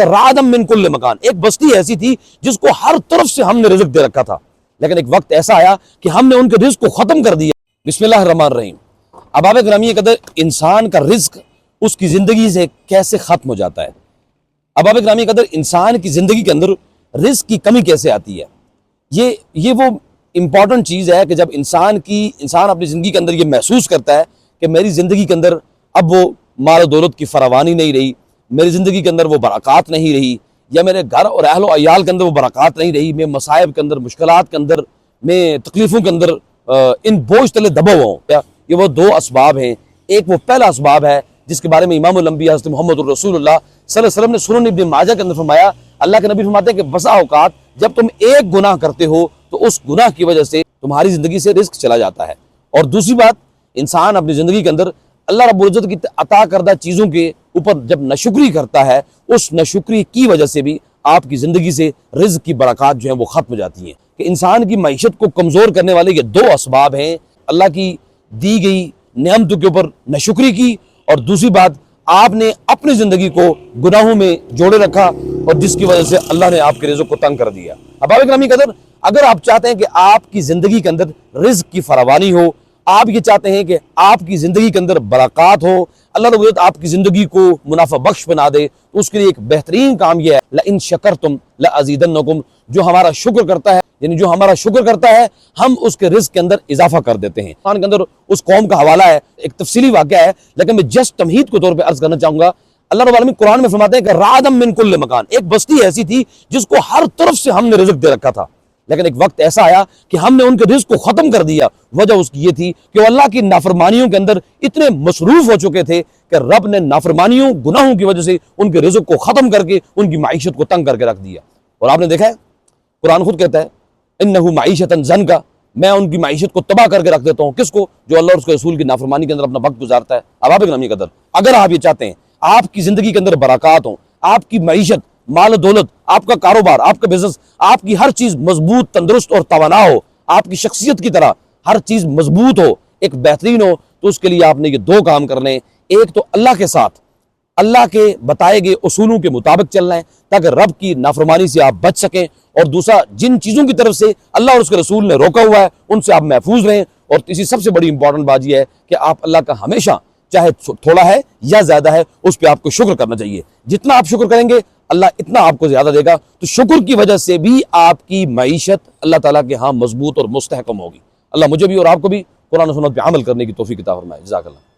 رعدم من کل مکان، ایک بستی ایسی تھی جس کو ہر طرف سے ہم نے رزق دے رکھا تھا، لیکن ایک وقت ایسا آیا کہ ہم نے ان کے رزق کو ختم کر دیا۔ بسم اللہ الرحمن الرحیم۔ احباب گرامی قدر، انسان کا رزق اس کی زندگی سے کیسے ختم ہو جاتا ہے؟ احباب گرامی قدر، انسان کی زندگی کے اندر رزق کی کمی کیسے آتی ہے؟ یہ وہ امپورٹنٹ چیز ہے کہ جب انسان اپنی زندگی کے اندر یہ محسوس کرتا ہے کہ میری زندگی کے اندر اب وہ مال و دولت کی فراوانی نہیں رہی، میری زندگی کے اندر وہ برکات نہیں رہی، یا میرے گھر اور اہل و عیال کے اندر وہ برکات نہیں رہی، میں مصائب کے اندر، مشکلات کے اندر، میں تکلیفوں کے اندر ان بوجھ تلے دبا ہوا ہوں۔ یہ وہ دو اسباب ہیں۔ ایک وہ پہلا اسباب ہے جس کے بارے میں امام الانبیاء حضرت محمد الرسول اللہ صلی اللہ علیہ وسلم نے سنن ابن ماجہ کے اندر فرمایا، اللہ کے نبی فرماتے ہیں کہ بسا اوقات جب تم ایک گناہ کرتے ہو تو اس گناہ کی وجہ سے تمہاری زندگی سے رزق چلا جاتا ہے۔ اور دوسری بات، انسان اپنی زندگی کے اندر اللہ رب العزت کی عطا کردہ چیزوں کے اوپر جب ناشکری کرتا ہے، اس ناشکری کی وجہ سے بھی آپ کی زندگی سے رزق کی برکات جو ہیں وہ ختم ہو جاتی ہیں۔ کہ انسان کی معیشت کو کمزور کرنے والے یہ دو اسباب ہیں، اللہ کی دی گئی نعمتوں کے اوپر ناشکری کی، اور دوسری بات آپ نے اپنی زندگی کو گناہوں میں جوڑے رکھا، اور جس کی وجہ سے اللہ نے آپ کے رزق کو تنگ کر دیا۔ احباب گرامی قدر، اگر آپ چاہتے ہیں کہ آپ کی زندگی کے اندر رزق کی فراوانی ہو، آپ یہ چاہتے ہیں کہ آپ کی زندگی کے اندر برکات ہو، اللہ رب العزت آپ کی زندگی کو منافع بخش بنا دے، تو اس کے لیے ایک بہترین کام یہ ہے، لَإِن شَكَرْتُمْ لَأَزِيدَنَّكُمْ۔ جو ہمارا شکر کرتا ہے، یعنی جو ہمارا شکر کرتا ہے، ہم اس کے رزق کے اندر اضافہ کر دیتے ہیں۔ قرآن کے اندر اس قوم کا حوالہ ہے، ایک تفصیلی واقعہ ہے، لیکن میں جسٹ تمہید کے طور پہ عرض کرنا چاہوں گا۔ اللہ رب العالمین قرآن میں فرماتے ہیں کہ رعدم من کل مکان، ایک بستی ایسی تھی جس کو ہر طرف سے ہم نے رزق دے رکھا تھا، لیکن ایک وقت ایسا آیا کہ ہم نے ان کے رزق کو ختم کر دیا۔ وجہ اس کی یہ تھی کہ وہ اللہ کی نافرمانیوں کے اندر اتنے مصروف ہو چکے تھے کہ رب نے نافرمانیوں، گناہوں کی وجہ سے ان کے رزق کو ختم کر کے ان کی معیشت کو تنگ کر کے رکھ دیا۔ اور آپ نے دیکھا ہے، قرآن خود کہتا ہے انہ معیشۃ ضنکا، میں ان کی معیشت کو تباہ کر کے رکھ دیتا ہوں۔ کس کو؟ جو اللہ اور اس کے رسول کی نافرمانی کے اندر اپنا وقت گزارتا ہے۔ احباب گرامی قدر، اگر آپ یہ چاہتے ہیں آپ کی زندگی کے اندر برکات ہوں، آپ کی معیشت، مال و دولت، آپ کا کاروبار، آپ کا بزنس، آپ کی ہر چیز مضبوط، تندرست اور توانا ہو، آپ کی شخصیت کی طرح ہر چیز مضبوط ہو، ایک بہترین ہو، تو اس کے لیے آپ نے یہ دو کام کرنے ہیں۔ ایک تو اللہ کے ساتھ، اللہ کے بتائے گئے اصولوں کے مطابق چلنا ہے تاکہ رب کی نافرمانی سے آپ بچ سکیں، اور دوسرا جن چیزوں کی طرف سے اللہ اور اس کے رسول نے روکا ہوا ہے ان سے آپ محفوظ رہیں۔ اور تیسری سب سے بڑی امپورٹنٹ بات یہ ہے کہ آپ اللہ کا ہمیشہ، چاہے تھوڑا ہے یا زیادہ ہے، اس پہ آپ کو شکر کرنا چاہیے۔ جتنا آپ شکر کریں گے اللہ اتنا آپ کو زیادہ دے گا، تو شکر کی وجہ سے بھی آپ کی معیشت اللہ تعالیٰ کے ہاں مضبوط اور مستحکم ہوگی۔ اللہ مجھے بھی اور آپ کو بھی قرآن و سنت پہ عمل کرنے کی توفیق عطا فرمائے۔ جزاک اللہ۔